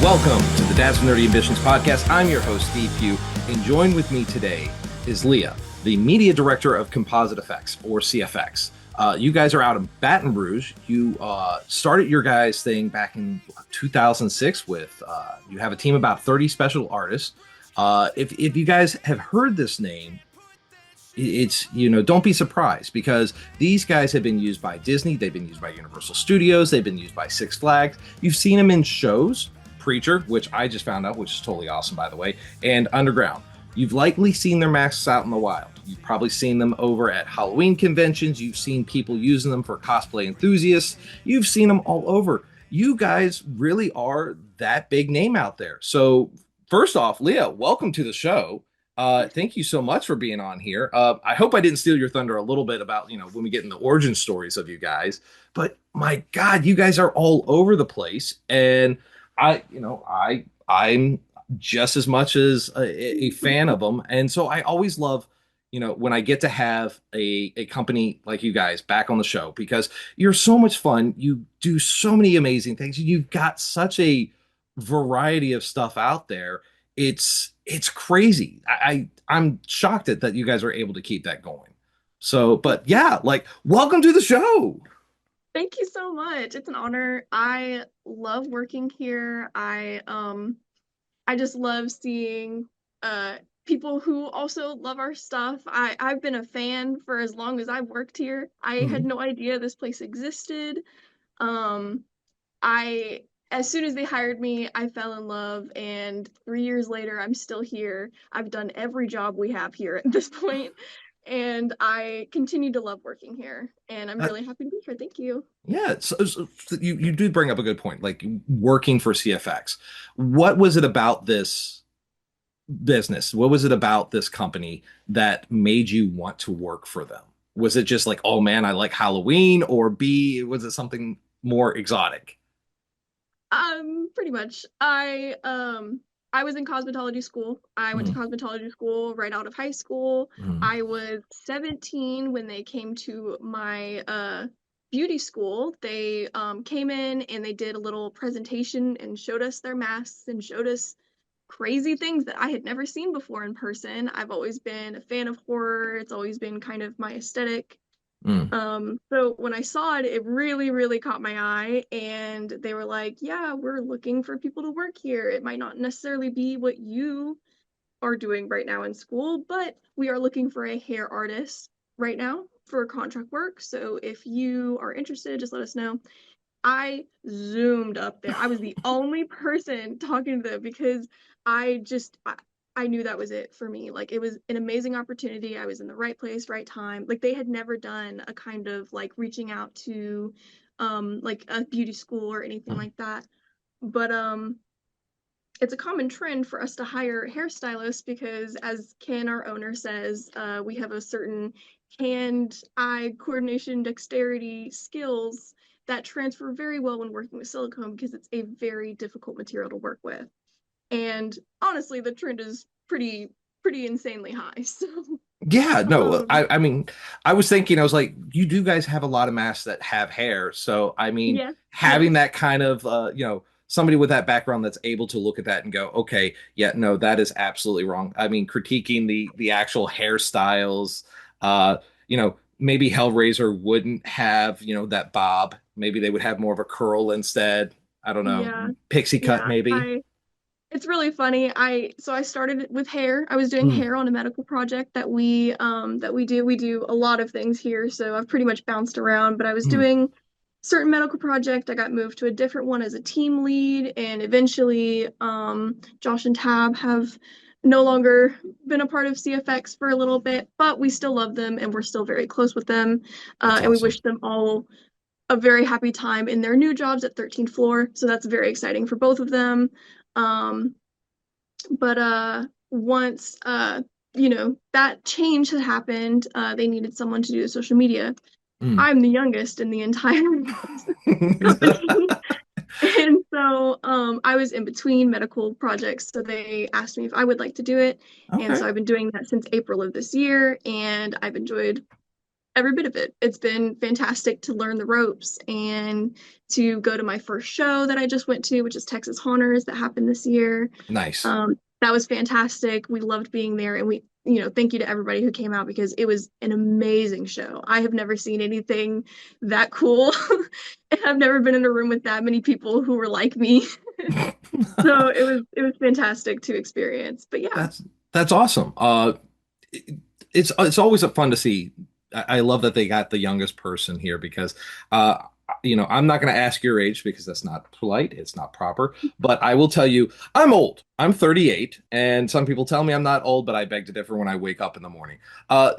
Welcome to the Dads with Nerdy Ambitions podcast. I'm your host, Steve Pugh, and joined with me today is Leah, the Media Director of Composite Effects, or CFX. You guys are out of Baton Rouge. You started your guys' thing back in 2006 with, you have a team of about 30 special artists. If you guys have heard this name, it's, don't be surprised, because these guys have been used by Disney. They've been used by Universal Studios. They've been used by Six Flags. You've seen them in shows. Preacher, which I just found out, which is totally awesome, by the way, and Underground. You've likely seen their masks out in the wild. You've probably seen them over at Halloween conventions. You've seen people using them for cosplay enthusiasts. You've seen them all over. You guys really are that big name out there. So first off, Leah, welcome to the show. Thank you so much for being on here. I hope I didn't steal your thunder a little bit about, when we get in the origin stories of you guys, but my God, you guys are all over the place. And I'm just as much as a fan of them. And so I always love, when I get to have a company like you guys back on the show, because you're so much fun. You do so many amazing things. You've got such a variety of stuff out there. It's crazy. I'm shocked that you guys are able to keep that going. So, but yeah, welcome to the show. Thank you so much. It's an honor. I love working here. I just love seeing people who also love our stuff. I've been a fan for as long as I've worked here. I had no idea this place existed. Um I As soon as they hired me, I fell in love, and 3 years later I'm still here. I've done every job we have here at this point, and I continue to love working here, and I'm really happy to be here. Thank you. Yeah, so you do bring up a good point, like working for CFX. What was it about this business? What was it about this company that made you want to work for them? Was it just like, oh man, I like Halloween, or B, was it something more exotic? Pretty much. I was in cosmetology school. I went to Mm, cosmetology school right out of high school. mm, I was 17 when they came to my beauty school. They came in and they did a little presentation and showed us their masks and showed us crazy things that I had never seen before in person. I've always been a fan of horror. It's always been kind of my aesthetic. mm. So when I saw it, it really, really caught my eye, and they were like, yeah, we're looking for people to work here. It might not necessarily be what you are doing right now in school, but we are looking for a hair artist right now for contract work. So if you are interested, just let us know. I zoomed up there. I was the only person talking to them because I just I knew that was it for me. Like, it was an amazing opportunity. I was in the right place, right time. Like, they had never done a kind of like reaching out to like a beauty school or anything like that. But it's a common trend for us to hire hairstylists because, as Ken, our owner, says, we have a certain hand-eye coordination, dexterity skills that transfer very well when working with silicone because it's a very difficult material to work with. And honestly, the trend is pretty insanely high. So, Yeah, no, um, I mean, I was thinking, I was like, you do guys have a lot of masks that have hair. So, I mean, yes, having yes, that kind of, somebody with that background that's able to look at that and go, okay, yeah, no, that is absolutely wrong. I mean, critiquing the actual hairstyles, maybe Hellraiser wouldn't have, that bob. Maybe they would have more of a curl instead. I don't know, yeah, pixie cut, yeah. maybe. I It's really funny. I started with hair. I was doing Mm, hair on a medical project that we do. We do a lot of things here, so I've pretty much bounced around, but I was mm, doing certain medical project. I got moved to a different one as a team lead, and eventually Josh and Tab have no longer been a part of CFX for a little bit, but we still love them and we're still very close with them. that's And we awesome. wish them all a very happy time in their new jobs at 13th floor. So that's very exciting for both of them. Um, but once that change had happened, they needed someone to do the social media. Mm. I'm the youngest in the entire company. And so I was in between medical projects, so they asked me if I would like to do it. And Okay. so I've been doing that since April of this year, and I've enjoyed every bit of it. It's been fantastic to learn the ropes and to go to my first show that I just went to, which is Texas Haunters that happened this year. Nice. That was fantastic. We loved being there, and thank you to everybody who came out because it was an amazing show. I have never seen anything that cool, and I've never been in a room with that many people who were like me. So it was fantastic to experience. But yeah, That's awesome. It- it's always a fun to see. I love that they got the youngest person here because uh I'm not going to ask your age because that's not polite, it's not proper, but I will tell you I'm old. I'm 38, and some people tell me I'm not old, but I beg to differ when I wake up in the morning. Uh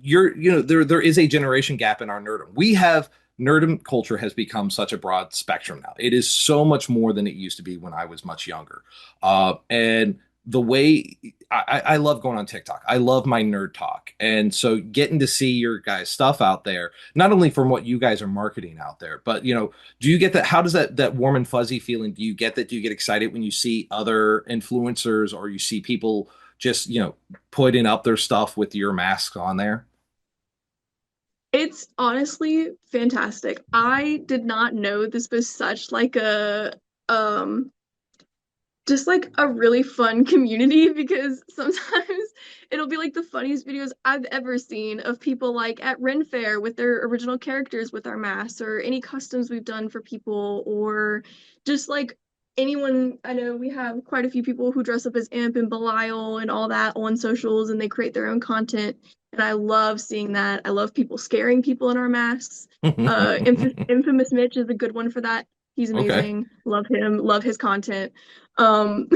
there is a generation gap in our nerdom. Nerdom culture has become such a broad spectrum now. It is so much more than it used to be when I was much younger. And the way I love going on TikTok. I love my nerd talk. And so getting to see your guys' stuff out there, not only from what you guys are marketing out there, but do you get that? How does that warm and fuzzy feeling? Do you get that? Do you get excited when you see other influencers or you see people just, putting up their stuff with your mask on there? it's honestly fantastic. I did not know this was such like a um just like a really fun community because sometimes it'll be like the funniest videos I've ever seen of people like at Ren Fair with their original characters with our masks or any customs we've done for people or just like anyone. I know we have quite a few people who dress up as Imp and Belial and all that on socials and they create their own content. And I love seeing that. I love people scaring people in our masks. Infamous Mitch is a good one for that. He's Okay. amazing. Love him. Love his content. Um,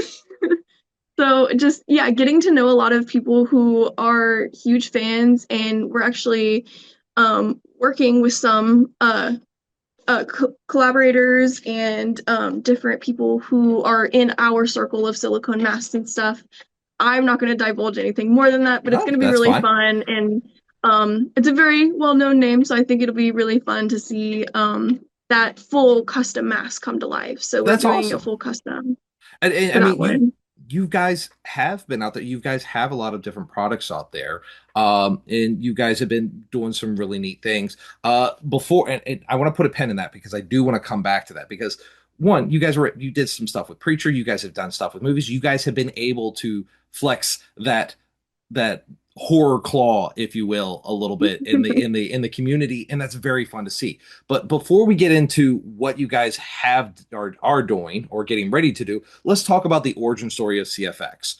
so just yeah, getting to know a lot of people who are huge fans, and we're actually working with some collaborators and different people who are in our circle of silicone masks and stuff. I'm not going to divulge anything more than that, but it's No, going to be that's really fine. fun, and it's a very well-known name, so I think it'll be really fun to see that full custom mask come to life. So we're That's doing a awesome. full custom And I for that mean, one. you guys have been out there. You guys have a lot of different products out there, and you guys have been doing some really neat things. Before, and I want to put a pin in that because I do want to come back to that because one, you did some stuff with Preacher. You guys have done stuff with movies. You guys have been able to flex that horror claw, if you will, a little bit in the community, and that's very fun to see. But before we get into what you guys have or are doing or getting ready to do, let's talk about the origin story of CFX.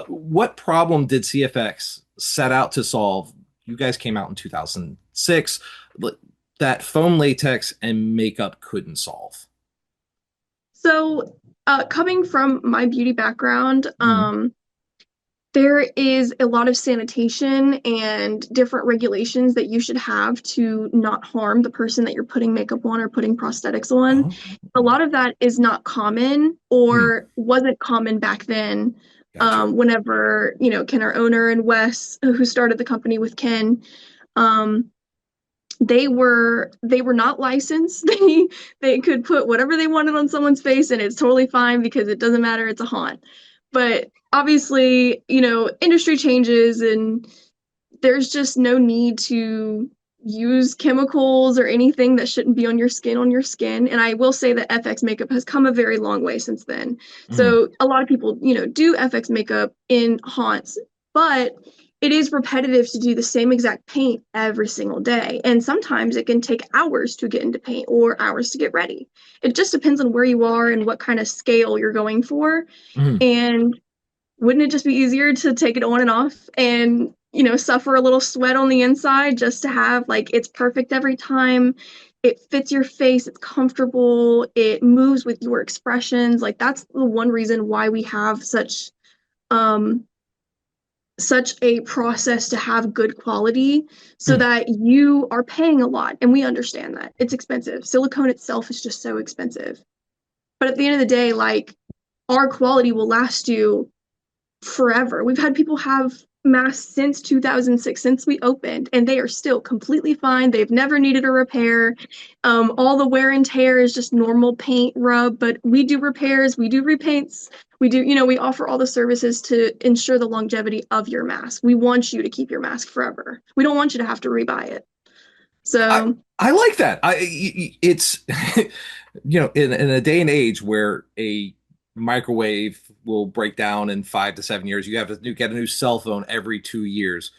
What problem did CFX set out to solve? You guys came out in 2006 that foam latex and makeup couldn't solve. So, coming from my beauty background, Mm. there is a lot of sanitation and different regulations that you should have to not harm the person that you're putting makeup on or putting prosthetics on. Oh, A lot of that is not common mm. or wasn't common back then. Gotcha. Whenever, Ken, our owner, and Wes, who started the company with Ken, um, they were not licensed. They could put whatever they wanted on someone's face and it's totally fine because it doesn't matter, it's a haunt. But obviously, industry changes and there's just no need to use chemicals or anything that shouldn't be on your skin. And I will say that FX makeup has come a very long way since then. Mm. So a lot of people, do FX makeup in haunts, but it is repetitive to do the same exact paint every single day. And sometimes it can take hours to get into paint or hours to get ready. It just depends on where you are and what kind of scale you're going for. Mm. And wouldn't it just be easier to take it on and off and, suffer a little sweat on the inside just to have like it's perfect every time? It fits your face, it's comfortable, it moves with your expressions. Like that's the one reason why we have um such a process to have good quality so Mm. that you are paying a lot and we understand that it's expensive. Silicone itself is just so expensive. But at the end of the day, like our quality will last you forever. We've had people have masks since 2006, since we opened, and they are still completely fine. They've never needed a repair. All the wear and tear is just normal paint rub, but we do repairs, we do repaints, we offer all the services to ensure the longevity of your mask. We want you to keep your mask forever. We don't want you to have to rebuy it. I So I like that. It's in a day and age where a microwave will break down in 5 to 7 years, you get a new cell phone every 2 years.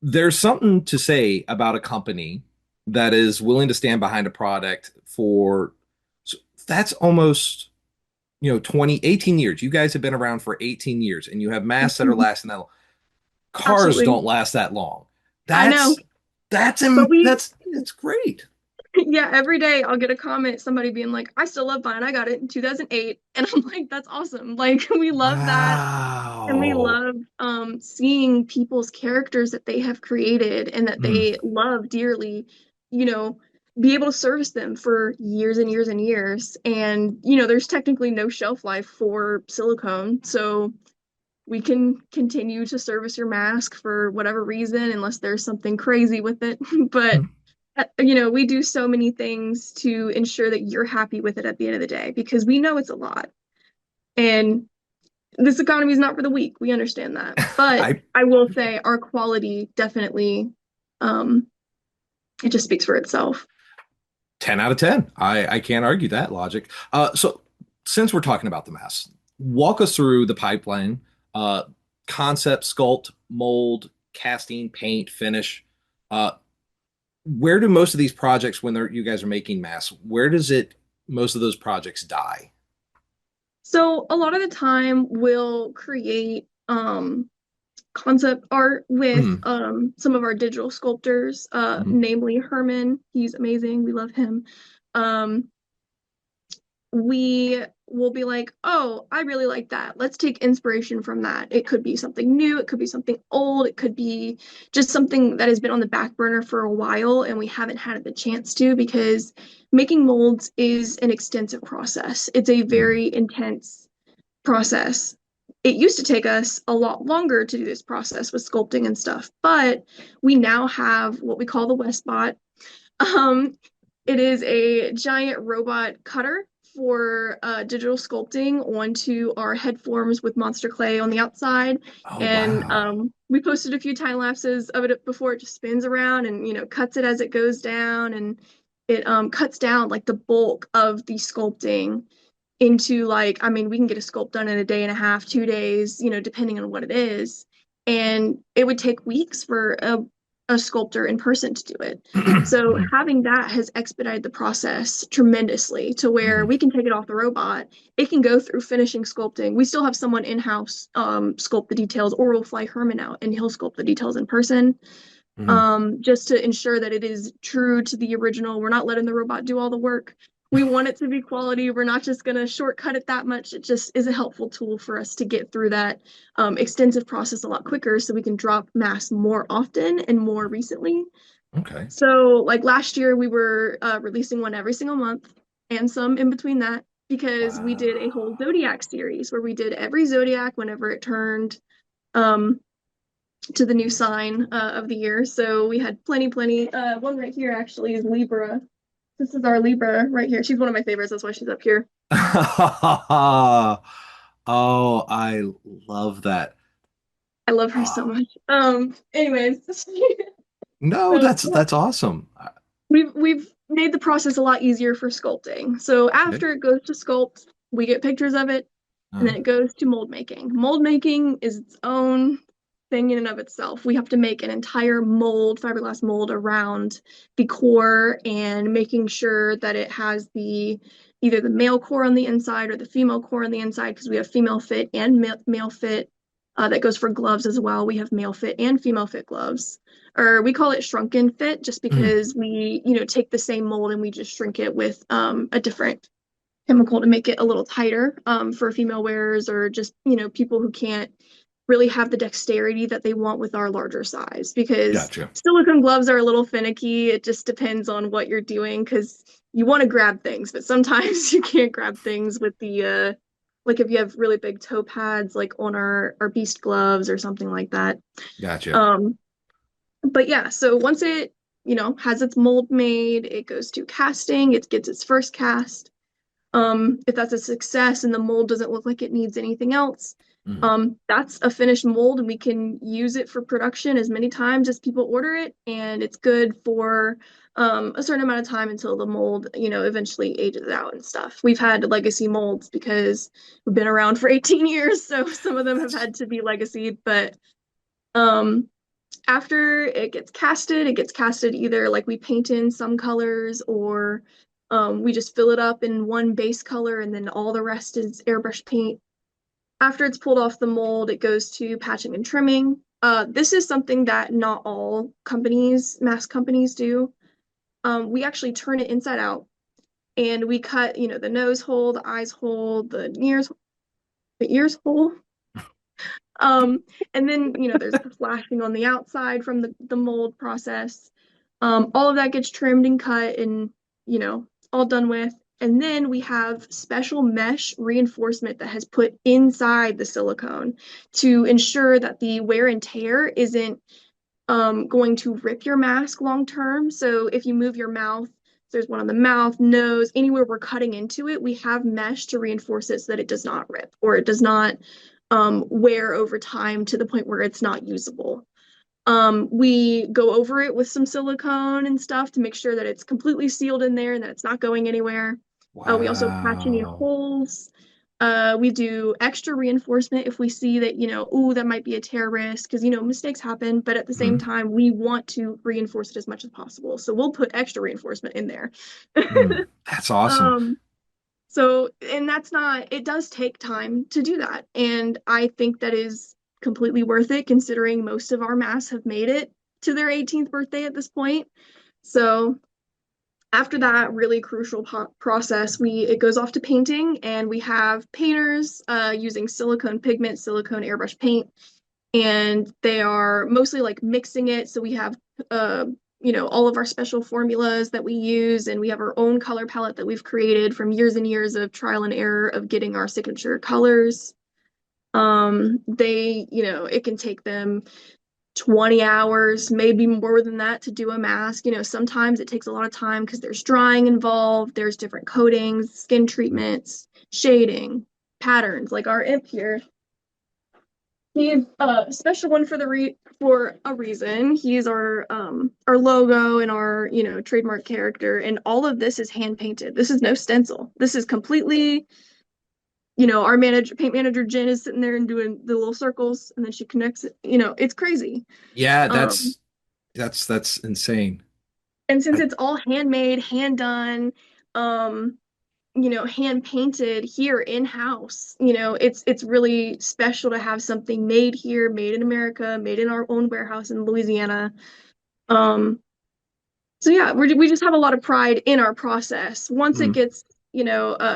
There's something to say about a company that is willing to stand behind a product for so that's almost 18 years. You guys have been around for 18 years and you have masks that are lasting that long. Cars absolutely, don't last that long. I know. That's that's But that's it's great. yeah, every day I'll get a comment, somebody being like, I still love mine. I got it in 2008. And I'm like, that's awesome. Like, we love that. And we Wow. love seeing people's characters that they have created and that Mm, they love dearly, you know, be able to service them for years and years and years. And, there's technically no shelf life for silicone. So we can continue to service your mask for whatever reason, unless there's something crazy with it. But mm, we do so many things to ensure that you're happy with it at the end of the day because we know it's a lot. And this economy is not for the weak. We understand that. But I I will say our quality definitely, um, it just speaks for itself. 10 out of 10. I can't argue that logic. So since we're talking about the mass, walk us through the pipeline, uh, concept, sculpt, mold, casting, paint, finish. Uh, where do most of these projects, when you guys are making mass, where does it most of those projects die? So a lot of the time we'll create concept art with Mm. some of our digital sculptors, Mhm. namely Herman. He's amazing. We love him. Um, we will be like, oh, I really like that. Let's take inspiration from that. It could be something new, it could be something old, it could be just something that has been on the back burner for a while and we haven't had the chance to because making molds is an extensive process. It's a Mm. very intense process. It used to take us a lot longer to do this process with sculpting and stuff, but we now have what we call the Westbot. Um, it is a giant robot cutter for digital sculpting onto our head forms with monster clay on the outside. Oh, And wow. we posted a few time lapses of it before it just spins around and cuts it as it goes down, and it cuts down like the bulk of the sculpting into like, I mean, we can get a sculpt done in a day and a half, 2 days, depending on what it is. And it would take weeks for a sculptor in person to do it. So Mhm. having that has expedited the process tremendously to where Mhm. we can take it off the robot. It can go through finishing sculpting. We still have someone in-house sculpt the details, or we'll fly Herman out and he'll sculpt the details in person, Mhm. just to ensure that it is true to the original. We're not letting the robot do all the work. We want it to be quality. We're not just going to shortcut it that much. It just is a helpful tool for us to get through that extensive process a lot quicker so we can drop mass more often and more recently. Okay. So, like last year, we were releasing one every single month and some in between that because we did a whole Wow. Zodiac series where we did every Zodiac whenever it turned. Um, to the new sign of the year. So we had plenty. One right here actually is Libra. This is our Libra right here. She's one of my favorites. That's why she's up here. Oh, I love that. I love her so Oh, much. Anyways, no, so that's awesome. we've made the process a lot easier for sculpting. So Okay. after it goes to sculpt, we get pictures of it, and Uh, then it goes to mold making. Mold making is its own thing in and of itself. We have to make an entire mold, fiberglass mold around the core and making sure that it has the either the male core on the inside or the female core on the inside because we have female fit and male fit. That goes for gloves as well. We have male fit and female fit gloves, or we call it shrunken fit just mm, because we, take the same mold and we just shrink it with a different chemical to make it a little tighter for female wearers or just, people who can't really have the dexterity that they want with our larger size because gotcha. silicone gloves are a little finicky. It just depends on what you're doing because you want to grab things, but sometimes you can't grab things with the like if you have really big toe pads like on our beast gloves or something like that. Gotcha. Um, but yeah, so once it, has its mold made, it goes to casting, it gets its first cast. If that's a success and the mold doesn't look like it needs anything else, Mm. That's a finished mold and we can use it for production as many times as people order it, and it's good for a certain amount of time until the mold, eventually ages out and stuff. We've had legacy molds because we've been around for 18 years, so some of them have That's had to be legacy, but um after it gets casted either like we paint in some colors or we just fill it up in one base color and then all the rest is airbrush paint. After it's pulled off the mold, it goes to patching and trimming. This is something that not all mass companies do. We actually turn it inside out and we cut, the nose hole, the eyes hole, the ears hole. Um, and then, there's the flashing on the outside from the mold process. All of that gets trimmed and cut and, all done with. And then we have special mesh reinforcement that has put inside the silicone to ensure that the wear and tear isn't going to rip your mask long term. So if you move your mouth, there's one on the mouth, nose, anywhere we're cutting into it, we have mesh to reinforce it so that it does not rip or it does not wear over time to the point where it's not usable. We go over it with some silicone and stuff to make sure that it's completely sealed in there and that it's not going anywhere. We also patch any wow. holes. We do extra reinforcement if we see that, ooh, that might be a tear risk because, mistakes happen, but at the same Mhm. time, we want to reinforce it as much as possible. So we'll put extra reinforcement in there. Mm. That's awesome. Um, and that's not, it does take time to do that. And I think that is completely worth it considering most of our masks have made it to their 18th birthday at this point. So after that really crucial process, it goes off to painting, and we have painters using silicone pigment, silicone airbrush paint, and they are mostly like mixing it. So we have all of our special formulas that we use, and we have our own color palette that we've created from years and years of trial and error of getting our signature colors. It can take them 20 hours, maybe more than that to do a mask. Sometimes it takes a lot of time because there's drying involved, there's different coatings, skin treatments, shading, patterns. Like our imp here, he's a special one for a reason. He's our logo and our, trademark character, and all of this is hand painted. This is no stencil. This is completely, our paint manager Jen is sitting there and doing the little circles, and then she connects it. It's crazy. Yeah, Um, that's insane. and since I, it's all handmade, hand done, um, hand painted here in house, it's really special to have something made here, made in America, made in our own warehouse in Louisiana. Um, so yeah, we just have a lot of pride in our process. Once it mm. gets,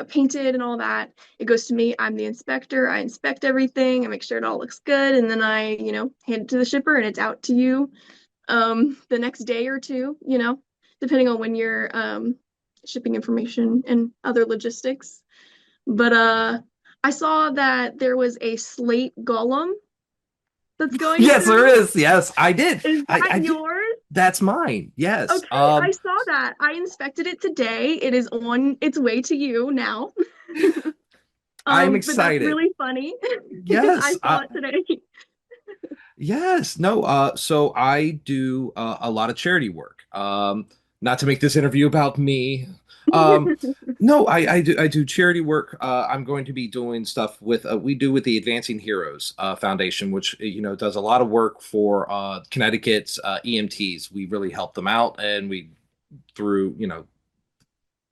painted and all that, it goes to me. I'm the inspector. I inspect everything. I make sure it all looks good, and then I, hand it to the shipper, and it's out to you the next day or two, depending on when you're shipping information and other logistics. But I saw that there was a slate golem that's going Yes, there through. is. Yes, I did. Is I that did. yours? That's mine. Yes. Okay, I saw that. I inspected it today. It is on its way to you now. I'm But that's excited. really funny because I Yes. saw it today. Yes. No. So I do a lot of charity work. Not to make this interview about me. Um, no, I do charity work. I'm going to be doing stuff with we do with the Advancing Heroes Foundation, which does a lot of work for Connecticut's EMTs. We really help them out, and we through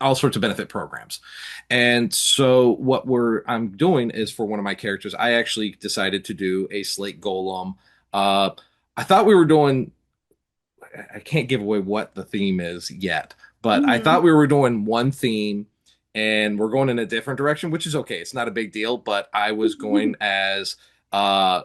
all sorts of benefit programs. And so what I'm doing is for one of my characters, I actually decided to do a slate golem. Uh, I thought we were doing. I can't give away what the theme is yet, but I Hmm. thought we were doing one theme and we're going in a different direction, which is okay. It's not a big deal, but I was going as uh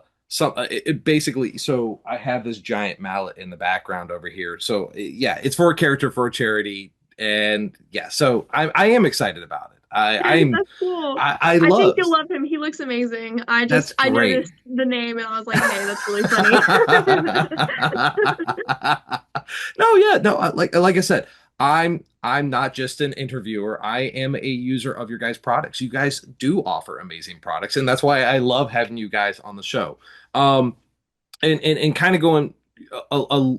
basically, so I have this giant mallet in the background over here. So yeah, it's for a character for a charity, and yeah, so I am excited about it. That's cool. I I think love you'll love him. He looks amazing. that's I great. noticed the name and I was like, hey, that's really funny. No, yeah, no. Like I said, I'm not just an interviewer. I am a user of your guys' products. You guys do offer amazing products, and that's why I love having you guys on the show. Um, and kind of going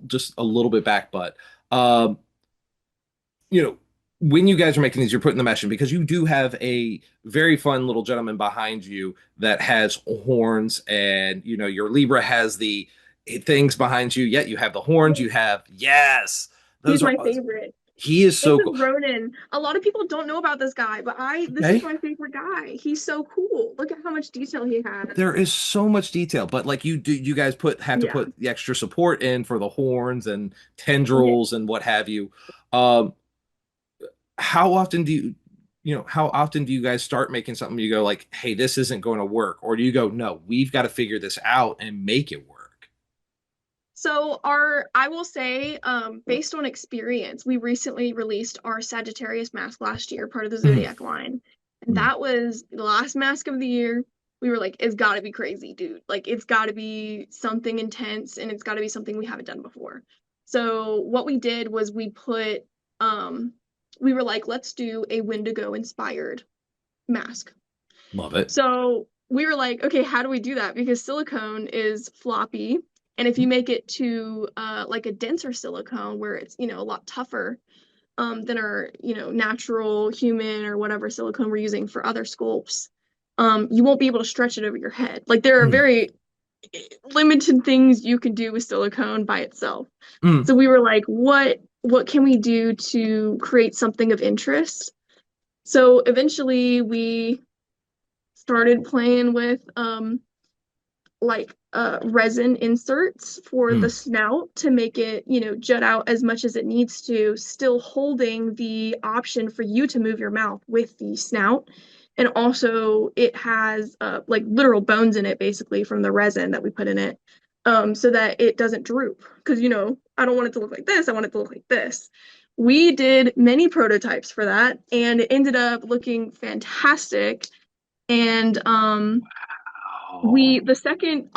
just a little bit back, but um, you know, when you guys are making these, you're putting the mesh in because you do have a very fun little gentleman behind you that has horns, and your Libra has the things behind you. Yet you have the horns. You have yes, He's those are. my favorite. He is This so is cool. Ronan. A lot of people don't know about this guy, but this is Okay. my favorite guy. He's so cool. Look at how much detail he has. There is so much detail, but like you guys have to Yeah. put the extra support in for the horns and Yeah. tendrils and what have you. Um, how often how often do you guys start making something you go like, hey, this isn't going to work? Or do you go, no, we've got to figure this out and make it work? So I will say, based on experience, we recently released our Sagittarius mask last year, part of the Mm, Zodiac line. And mm, that was the last mask of the year. We were like, it's gotta be crazy, dude. Like it's gotta be something intense and it's gotta be something we haven't done before. So what we did was um we were like, let's do a Wendigo inspired mask. love it. So we were like, okay, how do we do that? Because silicone is floppy, and if you make it to like a denser silicone where it's, a lot tougher than our, natural human or whatever silicone we're using for other sculpts, you won't be able to stretch it over your head. Like there are Mm, very limited things you can do with silicone by itself. mm, So we were like, what can we do to create something of interest? So eventually we started playing with like resin inserts for the mm, snout to make it, jut out as much as it needs to, still holding the option for you to move your mouth with the snout. And also it has like literal bones in it basically from the resin that we put in it. So that it doesn't droop. Because, I don't want it to look like this. I want it to look like this. We did many prototypes for that, and it ended up looking fantastic. And oh, the second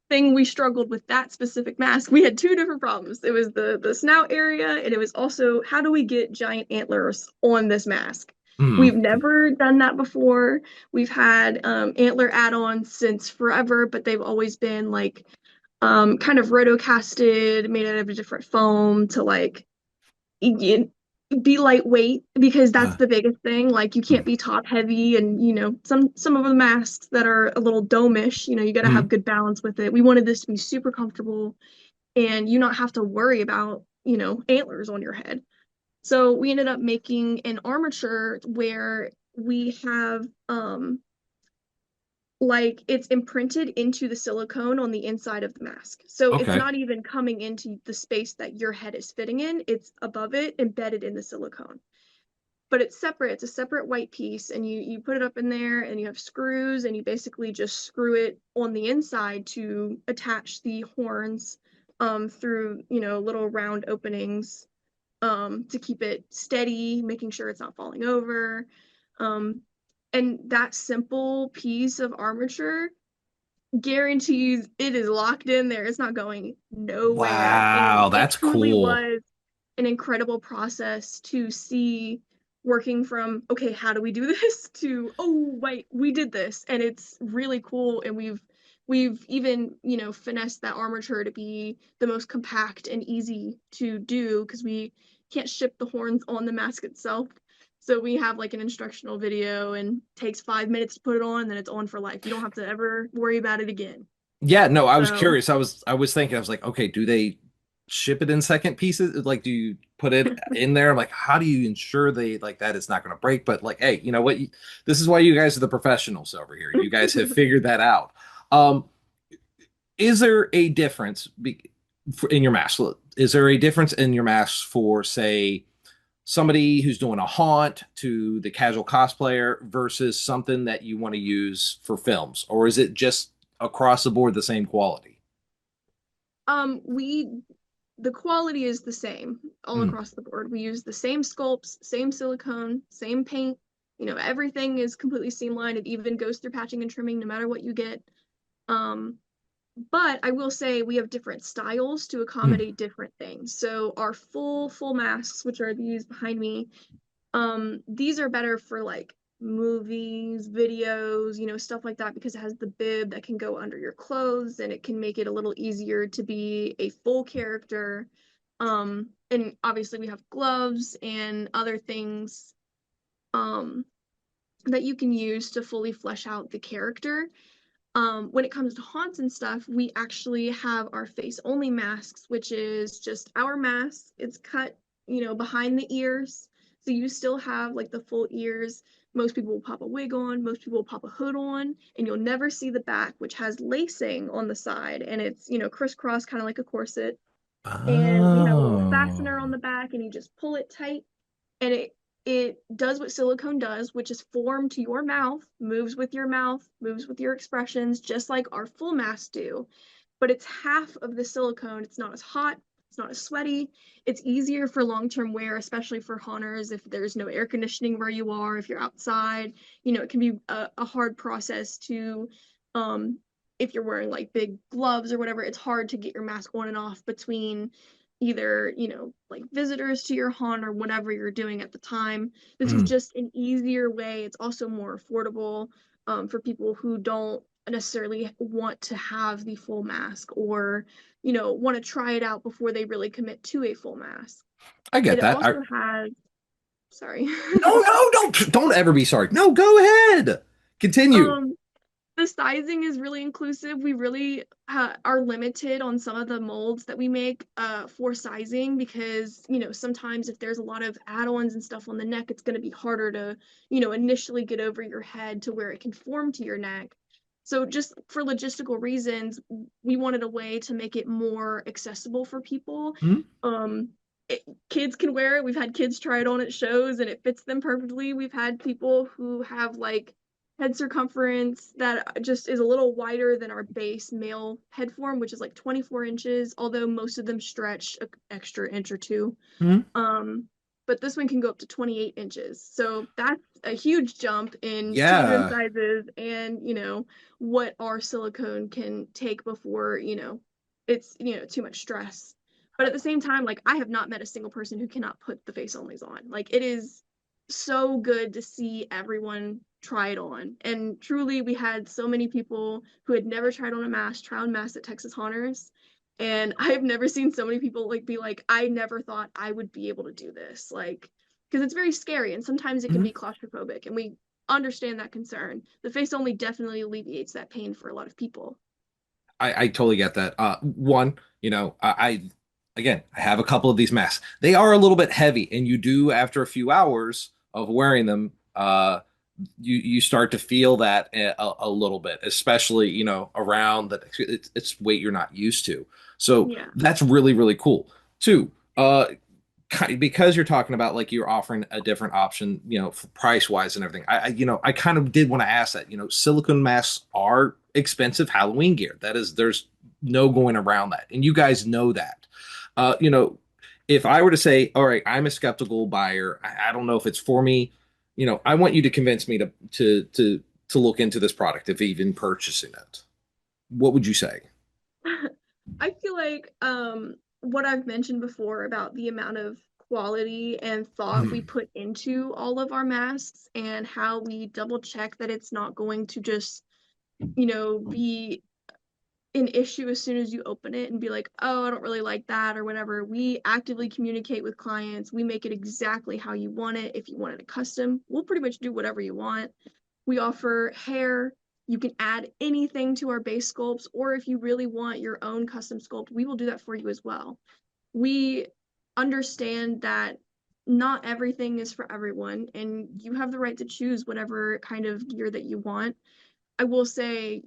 thing we struggled with that specific mask, we had two different problems. It was the snout area, and it was also how do we get giant antlers on this mask. mm, We've never done that before. We've had antler add-ons since forever, but they've always been like kind of rotocasted, made out of a different foam to like be lightweight because that's uh, the biggest thing. Like you can't mm, be top heavy, and some of the masks that are a little domish, you got to mm. have good balance with it. We wanted this to be super comfortable and you not have to worry about, antlers on your head. So we ended up making an armature where we have like it's imprinted into the silicone on the inside of the mask. So it's Okay. not even coming into the space that your head is fitting in. It's above it, embedded in the silicone. But it's separate. It's a separate white piece, and you put it up in there, and you have screws, and you basically just screw it on the inside to attach the horns through little round openings to keep it steady, making sure it's not falling over. Um, and that simple piece of armature guarantees it is locked in there. It's not going nowhere. And Wow, it that's truly cool. was an incredible process to see working from, okay, how do we do this to, oh, wait, we did this. And it's really cool. And we've even, finessed that armature to be the most compact and easy to do because we can't ship the horns on the mask itself. So we have like an instructional video and takes 5 minutes to put it on, and then it's on for life. You don't have to ever worry about it again. Yeah, no, I was So curious. I was thinking, I was like, okay, do they ship it in second pieces? Like, do you put it in there? I'm like, how do you ensure they like that it's not going to break? But like, hey, you know what? This is why you guys are the professionals over here. You guys have figured that out. Um, is there a difference in your masks? Is there a difference in your masks for, say, somebody who's doing a haunt to the casual cosplayer versus something that you want to use for films, or is it just across the board the same quality? we the quality is the same all Mm, across the board. We use the same sculpts, same silicone, same paint. Everything is completely streamlined. It even goes through patching and trimming no matter what you get. Um, But I will say we have different styles to Mm. accommodate different things. So our full masks, which are these behind me, these are better for like movies, videos, stuff like that because it has the bib that can go under your clothes and it can make it a little easier to be a full character. And obviously we have gloves and other things um that you can use to fully flesh out the character. When it comes to haunts and stuff, we actually have our face only masks, which is just our mask. It's cut, behind the ears. So you still have like the full ears. Most people will pop a wig on, most people will pop a hood on, and you'll never see the back, which has lacing on the side. And it's, crisscross, kind of like a corset. And we have a little fastener on Oh. the back, and you just pull it tight and it does what silicone does, which is form to your mouth, moves with your expressions, just like our full masks do. But it's half of the silicone. It's not as hot, it's not as sweaty. It's easier for long-term wear, especially for hunters if there's no air conditioning where you are, if you're outside. It can be a hard process to um if you're wearing like big gloves or whatever, it's hard to get your mask on and off between either, like visitors to your haunt or whatever you're doing at the time. This is Mm. just an easier way. It's also more affordable for people who don't necessarily want to have the full mask or, want to try it out before they really commit to a full mask. I get It that. also has, sorry. No, don't ever be sorry. No, go ahead. Continue. um the sizing is really inclusive. We really are limited on some of the molds that we make for sizing because, sometimes if there's a lot of add-ons and stuff on the neck, it's going to be harder to, initially get over your head to where it can form to your neck. So just for logistical reasons, we wanted a way to make it more accessible for people. Mm. Um, Kids can wear it. We've had kids try it on at shows and it fits them perfectly. We've had people who have like head circumference that just is a little wider than our base male head form, which is like 24 inches, although most of them stretch an extra inch or two. Mm. Um, but this one can go up to 28 inches. So that's a huge jump in children's Yeah. sizes and, what our silicone can take before, it's, too much stress. But at the same time, like I have not met a single person who cannot put the face onlys on. Like it is so good to see everyone try it on. And truly, we had so many people who had never tried on a mask try on masks at Texas Haunters. And I've never seen so many people like be like, I never thought I would be able to do this. Like, because it's very scary and sometimes it can Mm. be claustrophobic. And we understand that concern. The face only definitely alleviates that pain for a lot of people. I totally get that. One, again, I have a couple of these masks. They are a little bit heavy, and you do after a few hours of wearing them, you start to feel that a little bit, especially around that it's weight you're not used to. So Yeah. that's really cool. Two, because you're talking about like you're offering a different option, price wise and everything. I kind of did want to ask that. Silicone masks are expensive Halloween gear. There's no going around that, and you guys know that. Uh, you know, if I were to say, all right, I'm a skeptical buyer. I don't know if it's for me. I want you to convince me to look into this product, if even purchasing it. What would you say? I feel like what I've mentioned before about the amount of quality and thought we put into all of our masks and how we double check that it's not going to just, be an issue as soon as you open it and be like, oh, I don't really like that or whatever. We actively communicate with clients. We make it exactly how you want it. If you want it custom, we'll pretty much do whatever you want. We offer hair. You can add anything to our base sculpts, or if you really want your own custom sculpt, we will do that for you as well. We understand that not everything is for everyone, and you have the right to choose whatever kind of gear that you want. I will say,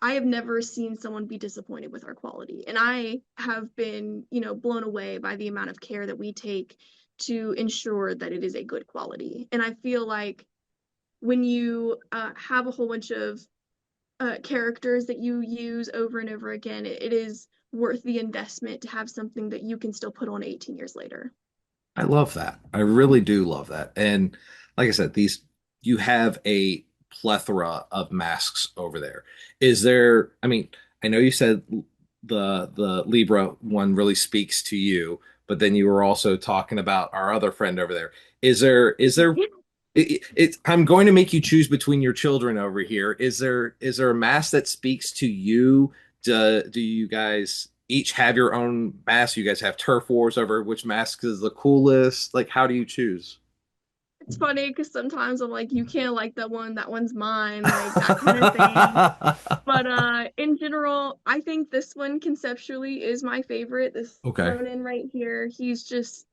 I have never seen someone be disappointed with our quality, and I have been, blown away by the amount of care that we take to ensure that it is a good quality. And I feel like when you have a whole bunch of characters that you use over and over again, it is worth the investment to have something that you can still put on 18 years later. I love that. I really do love that. And like I said, these you have a plethora of masks over there. Is there, I mean, I know you said the Libra one really speaks to you, but then you were also talking about our other friend over there. Is there I'm going to make you choose between your children over here. Is there a mask that speaks to you? Do you guys each have your own mask? You guys have turf wars over which mask is the coolest? Like, how do you choose? It's funny because sometimes I'm like, you can't like that one's mine, like that kind of thing. But in general, I think this one conceptually is my favorite. This Okay. Ronin right here, he's just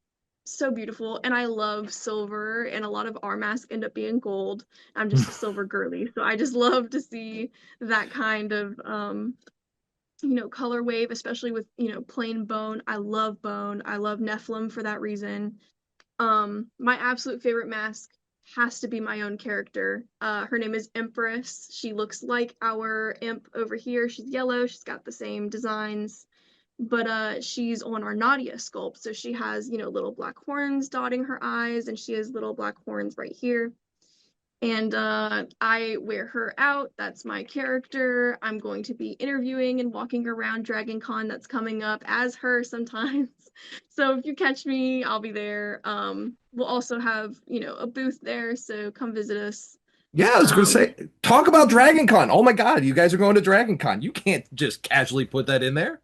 so beautiful, and I love silver, and a lot of our masks end up being gold. I'm just a silver girly, so I just love to see that kind of color wave, especially with, plain bone. I love bone. I love Nephilim for that reason. My absolute favorite mask has to be my own character. Her name is Empress. She looks like our imp over here. She's yellow. She's got the same designs, but she's on our Nadia sculpt. So she has, little black horns dotting her eyes, and she has little black horns right here. And I wear her out. That's my character. I'm going to be interviewing and walking around Dragon Con that's coming up as her sometimes. So if you catch me, I'll be there. We'll also have, a booth there, so come visit us. Yeah, I was going to Um, say, talk about Dragon Con. Oh my God, you guys are going to Dragon Con. You can't just casually put that in there.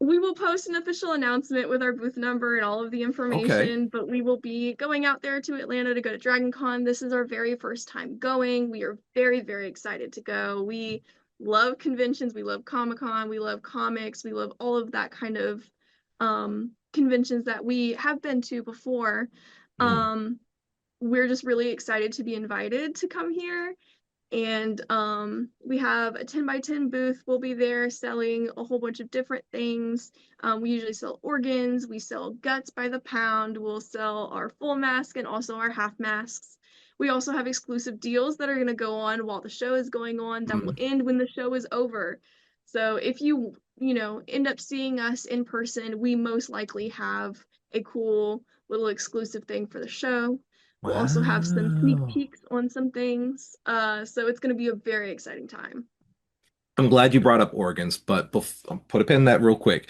We will post an official announcement with our booth number and all of the Okay. information, but we will be going out there to Atlanta to go to Dragon Con. This is our very first time going. We are very, very excited to go. We love conventions, we love Comic-Con, we love comics, we love all of that kind of conventions that we have been to before. Mm. Um, we're just really excited to be invited to come here, and we have a 10 by 10 booth. We'll be there selling a whole bunch of different things. We usually sell organs, we sell guts by the pound, we'll sell our full mask and also our half masks. We also have exclusive deals that are going to go on while the show is going on, that will Mm. end when the show is over. So if you end up seeing us in person, we most likely have a cool little exclusive thing for the show. We'll also have some sneak Wow. peeks on some things. So it's going to be a very exciting time. I'm glad you brought up organs, but put a pin in that real quick.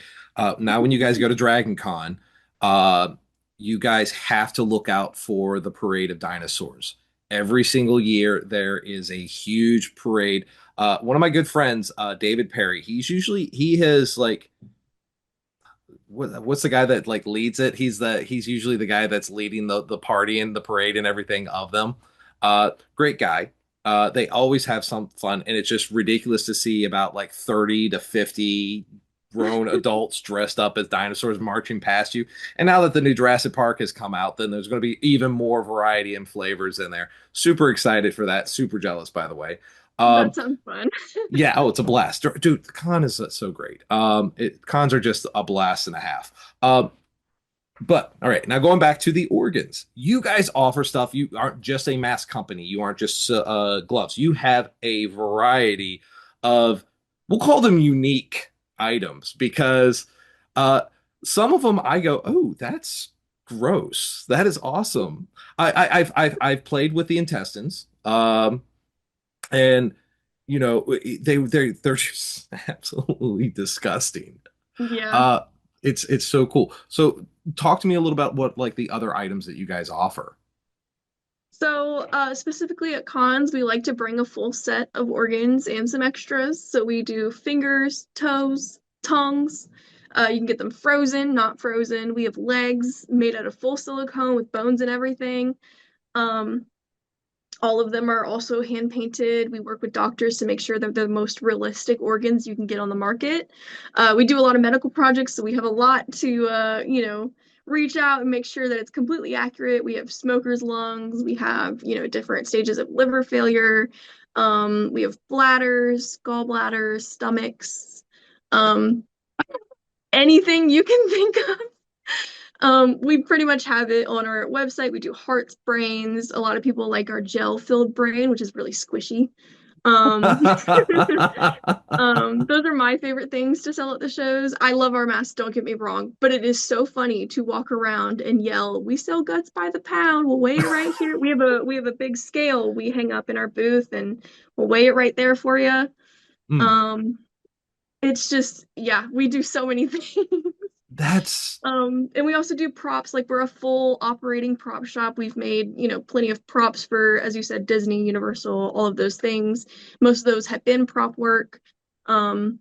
Now, when you guys go to Dragon Con, uh, you guys have to look out for the parade of dinosaurs. Every single year, there is a huge parade. One of my good friends, David Perry, he has like what's the guy that like leads it? He's usually the guy that's leading the party and the parade and everything of them. Great guy. They always have some fun, and it's just ridiculous to see about like 30 to 50 grown adults dressed up as dinosaurs marching past you. And now that the new Jurassic Park has come out, then there's going to be even more variety and flavors in there. Super excited for that. Super jealous, by the way. That Um, sounds fun. yeah, oh, it's a blast, dude. The con is so great. Cons are just a blast and a half. But all right, now going back to the organs, you guys offer stuff. You aren't just a mask company. You aren't just gloves. You have a variety of, we'll call them unique items because uh, some of them I go, oh, that's gross. That is awesome. I've played with the intestines, and they're just absolutely disgusting. Yeah. Uh, it's so cool. So talk to me a little about what like the other items that you guys offer. So, specifically at cons, we like to bring a full set of organs and some extras. So we do fingers, toes, tongues. You can get them frozen, not frozen. We have legs made out of full silicone with bones and everything. Um, All of them are also hand painted. We work with doctors to make sure they're the most realistic organs you can get on the market. We do a lot of medical projects, so we have a lot to, reach out and make sure that it's completely accurate. We have smokers' lungs. We have, different stages of liver failure. We have bladders, gallbladders, stomachs, um, anything you can think of. We pretty much have it on our website. We do hearts, brains. A lot of people like our gel-filled brain, which is really squishy. Um, those are my favorite things to sell at the shows. I love our masks, don't get me wrong, but it is so funny to walk around and yell, "We sell guts by the pound. We'll weigh it right here." We have a big scale we hang up in our booth and we'll weigh it right there for you. Mm, Um, it's just, yeah, we do so many things. that's And we also do props, like we're a full operating prop shop. We've made, plenty of props for, as you said, Disney, Universal, all of those things. Most of those have been prop work. Um,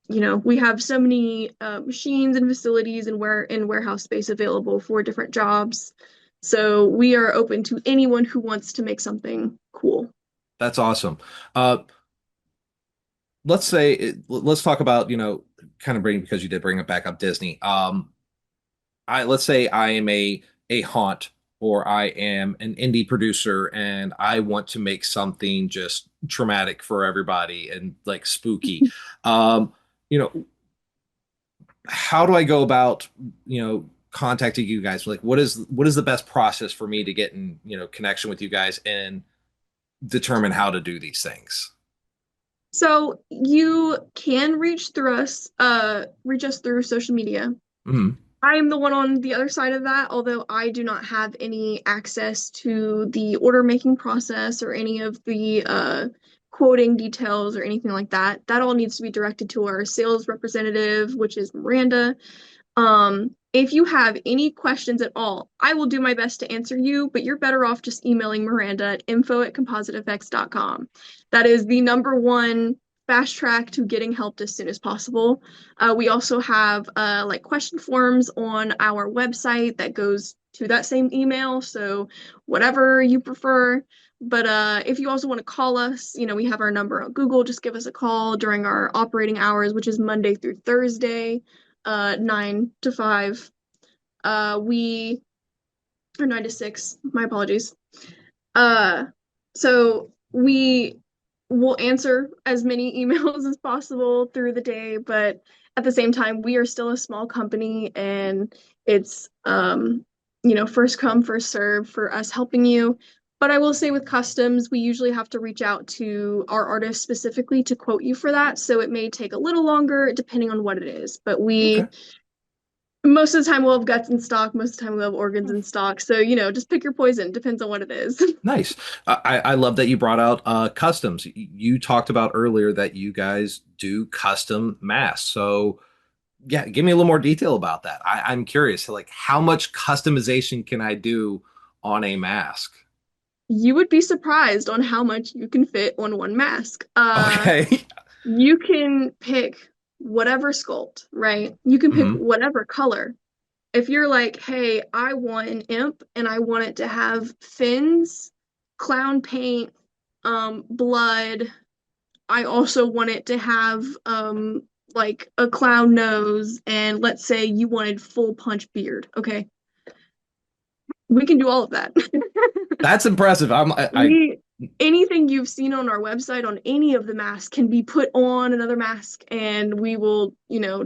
we have so many machines and facilities and warehouse space available for different jobs. So we are open to anyone who wants to make something cool. that's awesome. Uh, let's talk about, kind of bring because you did bring it back up Disney. Let's say I am a haunt or I am an indie producer and I want to make something just traumatic for everybody and like spooky. Um, you know, how do I go about, contacting you guys? Like what is the best process for me to get in, connection with you guys and determine how to do these things? So you can reach us through social media. Mhm. I'm the one on the other side of that, although I do not have any access to the order making process or any of the quoting details or anything like that. That all needs to be directed to our sales representative, which is Miranda. If you have any questions at all, I will do my best to answer you, but you're better off just emailing Miranda at info@compositefx.com. That is the number one fast track to getting help as soon as possible. We also have like question forms on our website that goes to that same email, so whatever you prefer. But if you also want to call us, we have our number on Google. Just give us a call during our operating hours, which is Monday through Thursday, 9 to 5. We or 9 to 6. My apologies. Uh, so we will answer as many emails as possible through the day, but at the same time, we are still a small company and it's first come, first serve for us helping you. But I will say with customs, we usually have to reach out to our artists specifically to quote you for that. So it may take a little longer depending on what it is. But Okay. most of the time we'll have guts in stock, most of the time we'll have organs in stock. So, just pick your poison, depends on what it is. Nice. I love that you brought out customs. You talked about earlier that you guys do custom masks. So yeah, give me a little more detail about that. I'm curious, like how much customization can I do on a mask? You would be surprised on how much you can fit on one mask. Okay. You can pick whatever sculpt, right? You can pick Hmm. whatever color. If you're like, hey, I want an imp and I want it to have fins, clown paint, blood. I also want it to have like a clown nose, and let's say you wanted full punch beard. Okay, we can do all of that. That's impressive. I we Anything you've seen on our website on any of the masks can be put on another mask, and we will,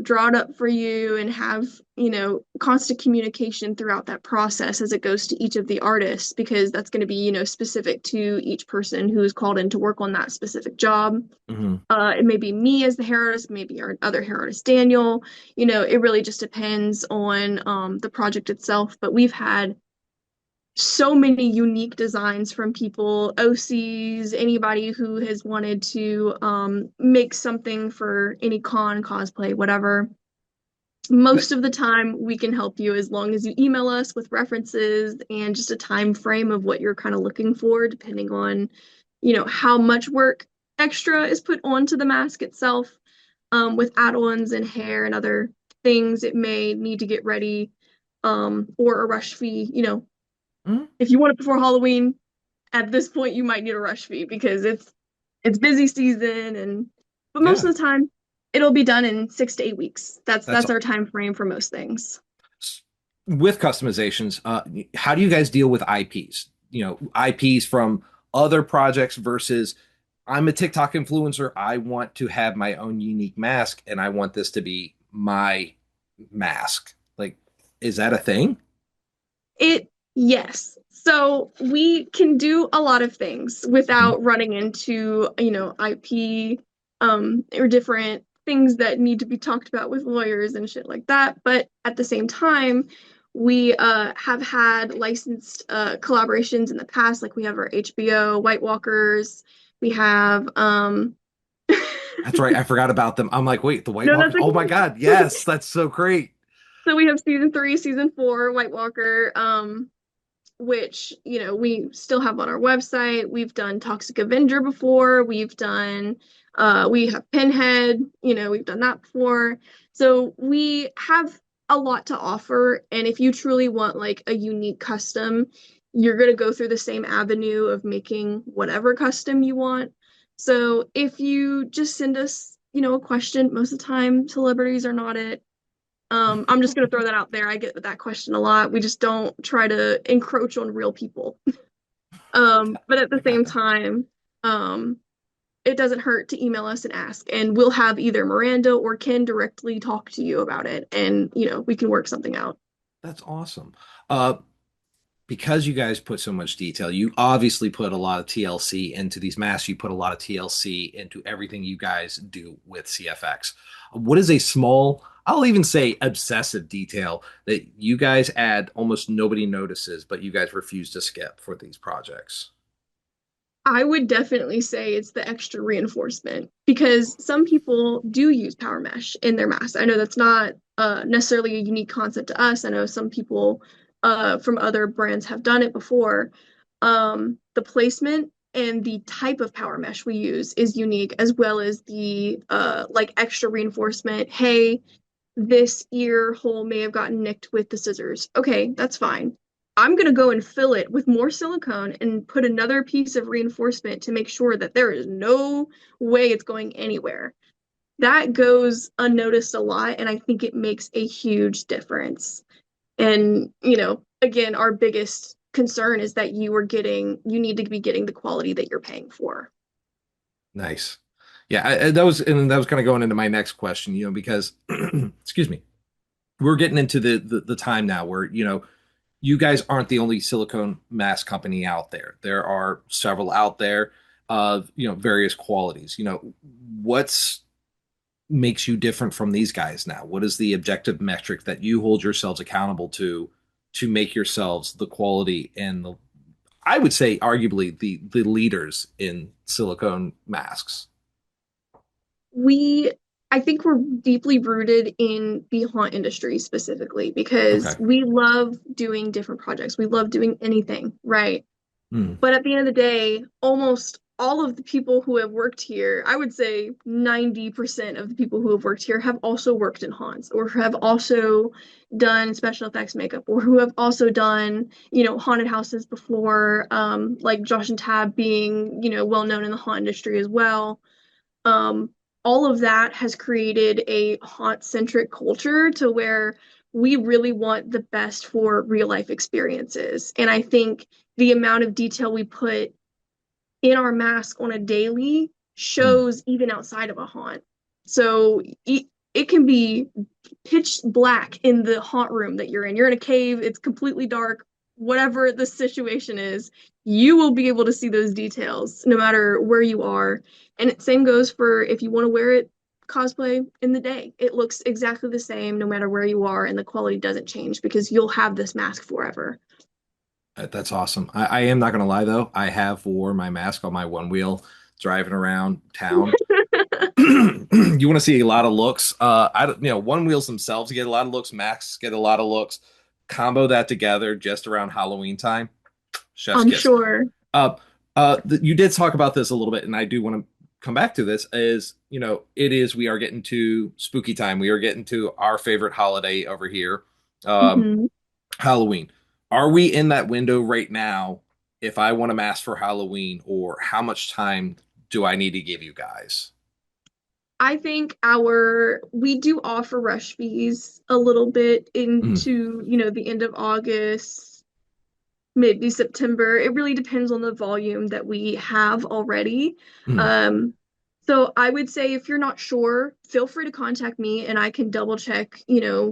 draw it up for you and have, constant communication throughout that process as it goes to each of the artists, because that's going to be, specific to each person who is called in to work on that specific job. mhm. It may be me as the hair artist, maybe our other hair artist, Daniel. It really just depends on the project itself. But we've had so many unique designs from people, OCs, anybody who has wanted to make something for any con, cosplay, whatever. Most of the time, we can help you as long as you email us with references and just a time frame of what you're kind of looking for, depending on, how much work extra is put onto the mask itself. With add-ons and hair and other things, it may need to get ready, or a rush fee. Mhm. If you want it before Halloween, at this point you might need a rush fee because it's busy season, and but most Yeah. of the time it'll be done in 6 to 8 weeks. That's That's that's our time frame for most things. with customizations. How do you guys deal with IPs? IPs from other projects versus I'm a TikTok influencer. I want to have my own unique mask and I want this to be my mask. Like, is that a thing? Yes. So we can do a lot of things Mhm. without running into, IP, or different things that need to be talked about with lawyers and shit like that. But at the same time, we have had licensed collaborations in the past, like we have our HBO White Walkers. We have That's right. I forgot about them. I'm like, wait, the White no, that's Walkers. Oh my okay. God. Yes, that's so great. So we have season three, season four, White Walker. Which, we still have on our website. We've done Toxic Avenger before. We have Pinhead, we've done that before. So we have a lot to offer. And if you truly want like a unique custom, you're going to go through the same avenue of making whatever custom you want. So if you just send us, a question, most of the time celebrities are not it. I'm just gonna throw that out there. I get that question a lot. We just don't try to encroach on real people. But at the I got same that. time, um, it doesn't hurt to email us and ask, and we'll have either Miranda or Ken directly talk to you about it, and we can work something out. That's awesome. Uh, because you guys put so much detail, you obviously put a lot of TLC into these masks. You put a lot of TLC into everything you guys do with CFX. What is a small, I'll even say obsessive detail that you guys add almost nobody notices, but you guys refuse to skip for these projects? I would definitely say it's the extra reinforcement because some people do use power mesh in their masks. I know that's not necessarily a unique concept to us. I know some people from other brands have done it before. The placement and the type of power mesh we use is unique, as well as the like extra reinforcement. Hey, this ear hole may have gotten nicked with the scissors. Okay, that's fine. I'm going to go and fill it with more silicone and put another piece of reinforcement to make sure that there is no way it's going anywhere. That goes unnoticed a lot, and I think it makes a huge difference. And, again, our biggest concern is that you need to be getting the quality that you're paying for. Nice. Yeah, that was kind of going into my next question, because excuse me, we're getting into the time now where, you guys aren't the only silicone mask company out there. There are several out there of, various qualities. What's makes you different from these guys now? What is the objective metric that you hold yourselves accountable to make yourselves the quality and the, I would say arguably the leaders in silicone masks? we I think we're deeply rooted in the haunt industry specifically because Okay. we love doing different projects. We love doing anything, right? Hmm. But at the end of the day, almost all of the people who have worked here, I would say 90% of the people who have worked here have also worked in haunts or have also done special effects makeup or who have also done, haunted houses before, like Josh and Tab being, well known in the haunt industry as well. um, all of that has created a haunt-centric culture to where we really want the best for real life experiences. And I think the amount of detail we put in our mask on a daily Hmm. shows even outside of a haunt. So it can be pitch black in the haunt room that you're in. You're in a cave, it's completely dark, whatever the situation is, you will be able to see those details no matter where you are. And it same goes for if you want to wear it cosplay in the day. It looks exactly the same no matter where you are, and the quality doesn't change because you'll have this mask forever. That's awesome. I am not going to lie though. I have wore my mask on my one wheel driving around town. You want to see a lot of looks. I don't, one wheels themselves get a lot of looks. Masks get a lot of looks. Combo that together just around Halloween time. Chef's I'm kiss. sure. Uh, you did talk about this a little bit, and I do want to come back to this. Is it is we are getting to spooky time. We are getting to our favorite holiday over here. Um, Mhm. Halloween. Are we in that window right now? If I want to mask for Halloween, or how much time do I need to give you guys? I think we do offer rush fees a little bit Mm, into, the end of August, maybe September. It really depends on the volume that we have already. mm. Um, so I would say if you're not sure, feel free to contact me and I can double check,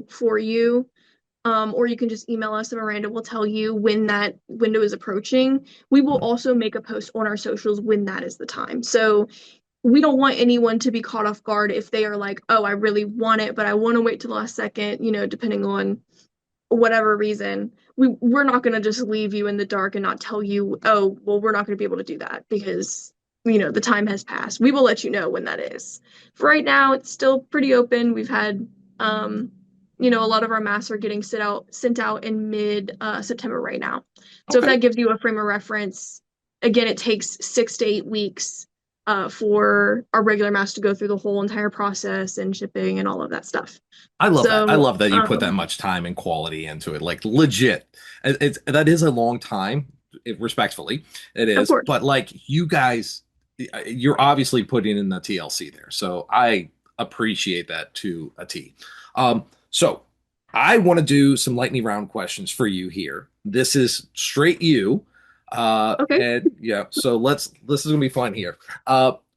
for you. or you can just email us and Miranda will tell you when that window is approaching. We will also make a post on our socials when that is the time. So we don't want anyone to be caught off guard if they are like, oh, I really want it, but I want to wait till the last second, depending on whatever reason. We're not going to just leave you in the dark and not tell you, oh, well, we're not going to be able to do that because, the time has passed. We will let you know when that is. For right now, it's still pretty open. We've had, a lot of our masks are getting sent out in mid September right now. So if Okay. that gives you a frame of reference, again, it takes 6 to 8 weeks for our regular mask to go through the whole entire process and shipping and all of that stuff. I love that. I So, love that you put that much time and quality into it. Like legit. That is a long time, respectfully. It of is. course. But like you guys, you're obviously putting in the TLC there. So I appreciate that to a T. So I want to do some lightning round questions for you here. This is straight you. Okay. And yeah, so this is gonna be fun here.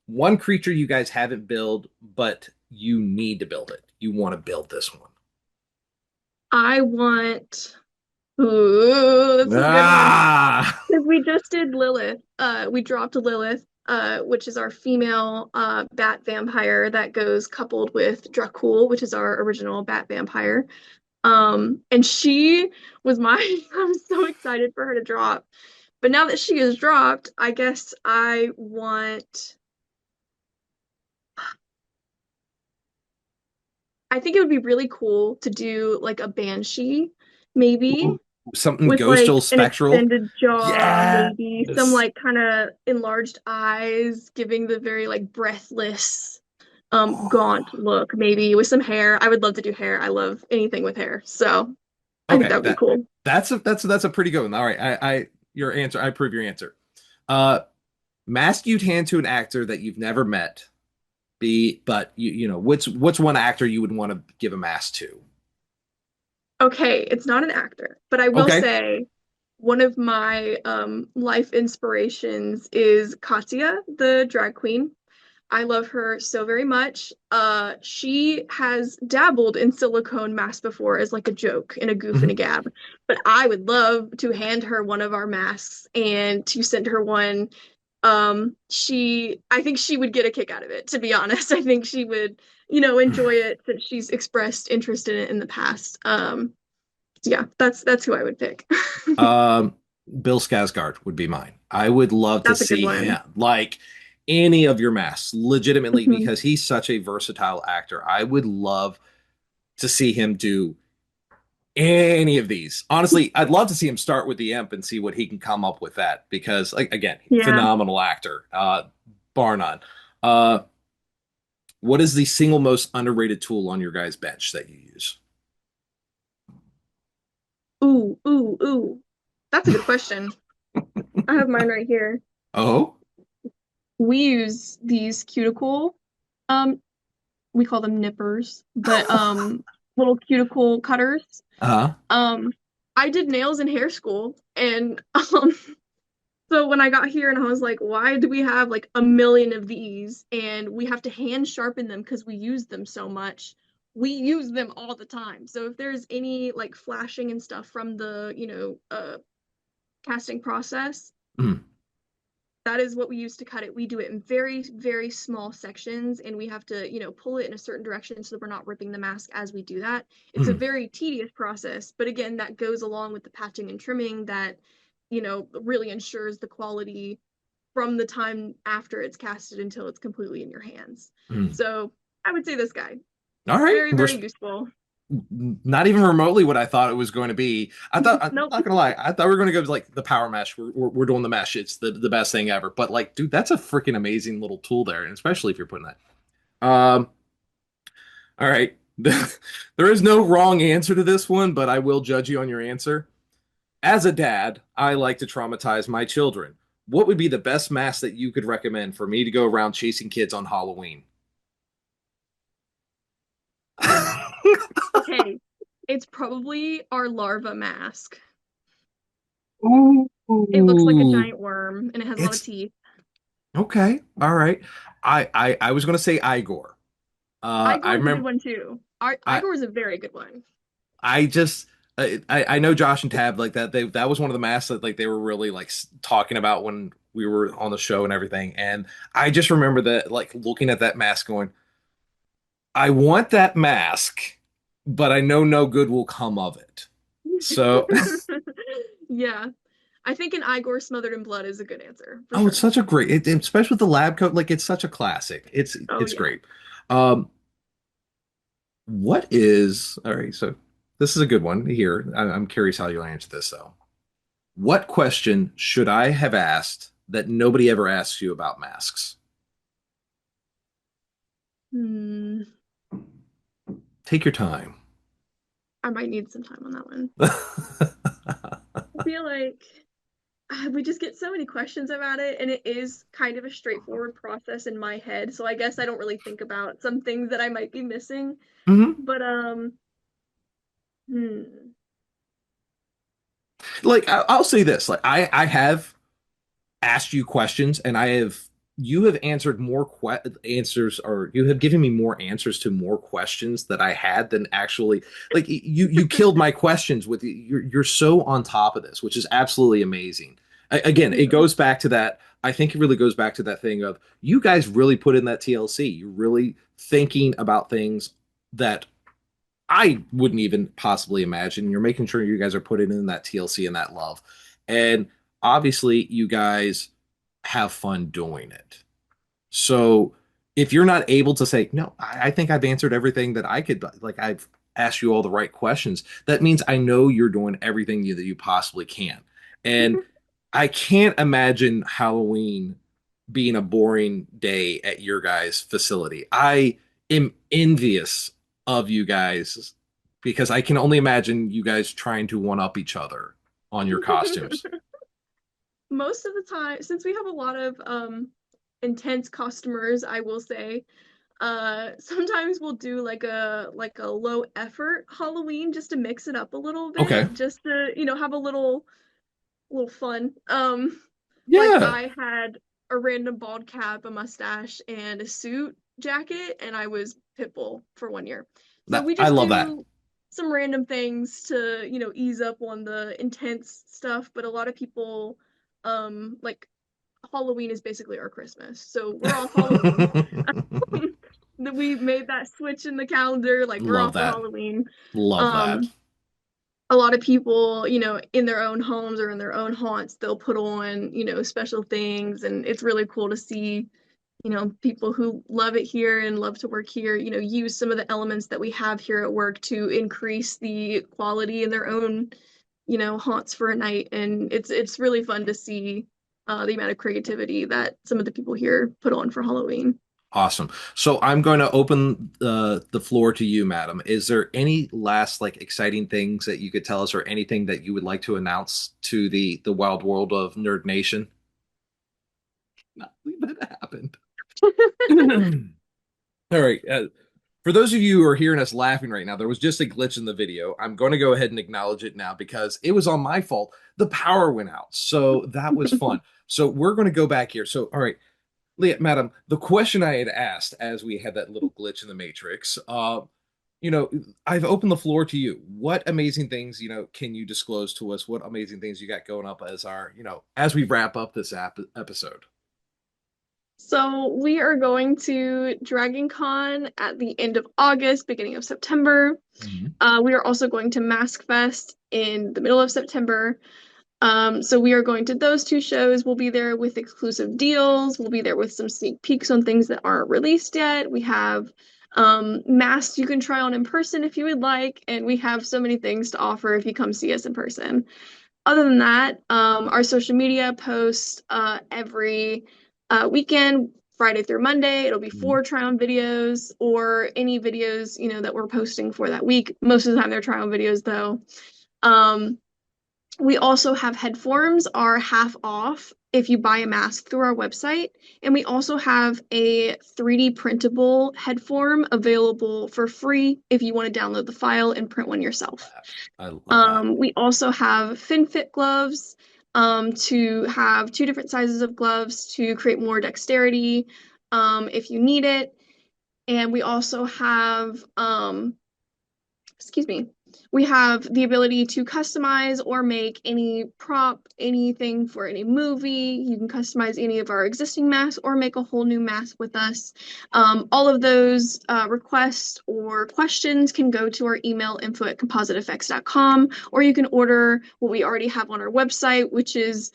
One creature you guys haven't built, but you need to build it. You want to build this one. I want. Ooh, that's a good one. Ah, Because we just did Lilith. We dropped Lilith, which is our female bat vampire that goes coupled with Dracul, which is our original bat vampire. And she was my. I'm so excited for her to drop. But now that she is dropped, I guess I want. I think it would be really cool to do like a banshee, maybe. ooh, something With ghostal like an spectral. extended jaw, maybe some Yes. like kind of enlarged eyes, giving the very like breathless, gaunt Oh, look, maybe with some hair. I would love to do hair. I love anything with hair. So I think okay, that would be cool. that's a pretty good one. All right, I your answer. I approve your answer. Uh, Mask you'd hand to an actor that you've never met. But you know what's one actor you would want to give a mask to? Okay, it's not an actor, but I will Okay. say one of my life inspirations is Katya, the drag queen. I love her so very much. She has dabbled in silicone masks before as like a joke and a goof and a Mhm. gab, but I would love to hand her one of our masks and to send her one. I think she would get a kick out of it, to be honest. I think she would, enjoy it since she's expressed interest in it in the past. Yeah, that's who I would pick. Um, Bill Skarsgård would be mine. I would love to That's a good see one. him like any of your masks, legitimately, Mhm. because he's such a versatile actor. I would love to see him do any of these. Honestly, I'd love to see him start with the imp and see what he can come up with that because, like, again, Yeah. phenomenal actor, bar none. Uh, what is the single most underrated tool on your guys' bench that you use? Ooh, ooh, ooh. That's a good question. I have mine right here. Oh, We use these cuticle, um, we call them nippers, but little cuticle cutters. uh, Um, I did nails in hair school, and so when I got here and I was like, why do we have like a million of these and we have to hand sharpen them because we use them so much? We use them all the time. So if there's any like flashing and stuff from the, casting process, mm, that is what we use to cut it. We do it in very, very small sections and we have to, pull it in a certain direction so that we're not ripping the mask as we do that. It's a mm, very tedious process, but again, that goes along with the patching and trimming that, really ensures the quality from the time after it's casted until it's completely in your hands. mm. So I would say this guy. All right. Very, very useful. Not even remotely what I thought it was going to be. I thought, I'm Nope. not gonna lie, I thought we were going to go with like the power mesh. We're doing the mesh. It's the best thing ever. But like, dude, that's a freaking amazing little tool there, and especially if you're putting that. All right. There is no wrong answer to this one, but I will judge you on your answer. As a dad, I like to traumatize my children. What would be the best mask that you could recommend for me to go around chasing kids on Halloween? Okay. It's probably our larva mask. It looks like a Ooh, giant worm and it has a lot of it's teeth. okay. All right. I was gonna say Igor. I Igor is a good remember one too. I Igor is a very good one. I just I know Josh and Tab like that. That was one of the masks that like they were really like talking about when we were on the show and everything. And I just remember that like looking at that mask going, I want that mask, but I know no good will come of it. So, Yeah. I think an Igor smothered in blood is a good answer for oh, it's sure. such a great, especially with the lab coat, like it's such a classic. Oh It's yeah. great. Um, what is all right? So this is a good one here. I'm curious how you'll answer this though. What question should I have asked that nobody ever asks you about masks? Hmm. Take your time. I might need some time on that one. I feel like we just get so many questions about it, and it is kind of a straightforward process in my head. So I guess I don't really think about some things that I might be missing. hmm But hmm. Like I'll say this: like I have asked you questions, and you have answered more answers, or you have given me more answers to more questions that I had than actually like you killed my questions with you're so on top of this, which is absolutely amazing. Again, Thank it you. goes back to that. I think it really goes back to that thing of you guys really put in that TLC. You're really thinking about things that I wouldn't even possibly imagine. You're making sure you guys are putting in that TLC and that love. And obviously, you guys have fun doing it. So if you're not able to say, no, I think I've answered everything that I could, like I've asked you all the right questions, that means I know you're doing everything that you possibly can. And I can't imagine Halloween being a boring day at your guys' facility. I am envious of you guys because I can only imagine you guys trying to one up each other on your costumes. Most of the time, since we have a lot of intense customers, I will say, sometimes we'll do like a low effort Halloween just to mix it up a little Okay. bit, just to, have a little fun. Like Yeah. I had a random bald cap, a mustache, and a suit jacket, and I was Pitbull for 1 year. So we I just love that. do some random things to, ease up on the intense stuff, but a lot of people, like Halloween is basically our Christmas. So we're off Halloween. That we made that switch in the calendar, like we're Love off for that. Halloween. Love that. Um, a lot of people, in their own homes or in their own haunts, they'll put on, special things, and it's really cool to see, people who love it here and love to work here, use some of the elements that we have here at work to increase the quality in their own, haunts for a night. And it's really fun to see the amount of creativity that some of the people here put on for Halloween. Awesome. So I'm going to open the floor to you, madam. Is there any last like exciting things that you could tell us, or anything that you would like to announce to the wild world of Nerd Nation? Not believe that happened. All right. For those of you who are hearing us laughing right now, there was just a glitch in the video. I'm going to go ahead and acknowledge it now because it was on my fault. The power went out. So that was fun. So we're going to go back here. So, all right, Leah, madam, the question I had asked as we had that little glitch in the matrix, you know, I've opened the floor to you. What amazing things, can you disclose to us? What amazing things you got going up as as we wrap up this episode? So we are going to Dragon Con at the end of August, beginning of September. Mhm. We are also going to Mask Fest in the middle of September. So we are going to those two shows. We'll be there with exclusive deals. We'll be there with some sneak peeks on things that aren't released yet. We have masks you can try on in person if you would like, and we have so many things to offer if you come see us in person. Other than that, our social media posts every weekend, Friday through Monday. It'll be Mhm. 4 try-on videos or any videos, that we're posting for that week. Most of the time they're try-on videos though. Um, we also have head forms are half off if you buy a mask through our website. And we also have a 3D printable head form available for free if you want to download the file and print one yourself. That. I love that. We also have FinFit gloves to have 2 different sizes of gloves to create more dexterity if you need it. And we also have, excuse me, We have the ability to customize or make any prop, anything for any movie. You can customize any of our existing masks or make a whole new mask with us. All of those requests or questions can go to our email info@compositefx.com, or you can order what we already have on our website, which is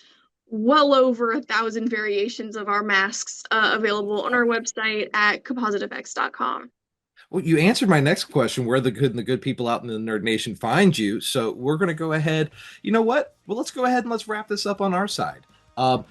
well over 1,000 variations of our masks available on our website at compositefx.com. Well, you answered my next question, where the good and the good people out in the Nerd Nation find you. So we're going to go ahead. You know what? Well, let's go ahead and let's wrap this up on our side.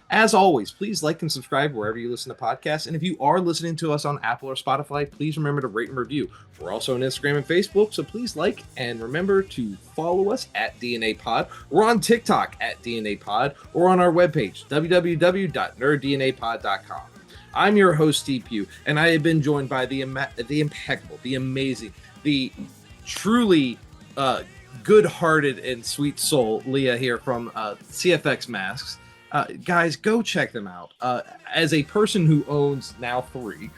As always, please like and subscribe wherever you listen to podcasts. And if you are listening to us on Apple or Spotify, please remember to rate and review. We're also on Instagram and Facebook, so please like and remember to follow us at DNA Pod. We're on TikTok at DNA Pod, or on our webpage, www.nerddnapod.com. I'm your host, Steve Pugh, and I have been joined by the impeccable, the amazing, the truly good-hearted and sweet soul, Leah here from CFX Masks. Guys, go check them out. As a person who owns now 3,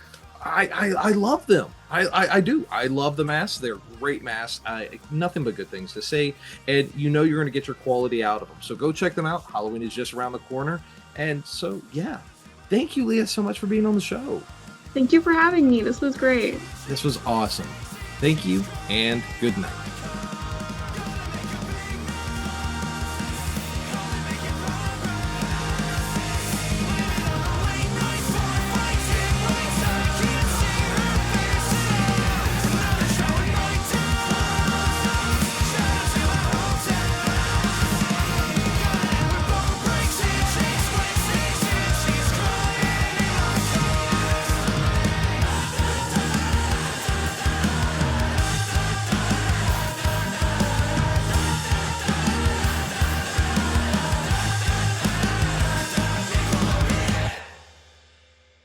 I love them. I do. I love the masks. They're great masks. Nothing but good things to say, and you know you're going to get your quality out of them. So go check them out. Halloween is just around the corner, and so yeah. Thank you, Leah, so much for being on the show. Thank you for having me. This was great. This was awesome. Thank you, and good night.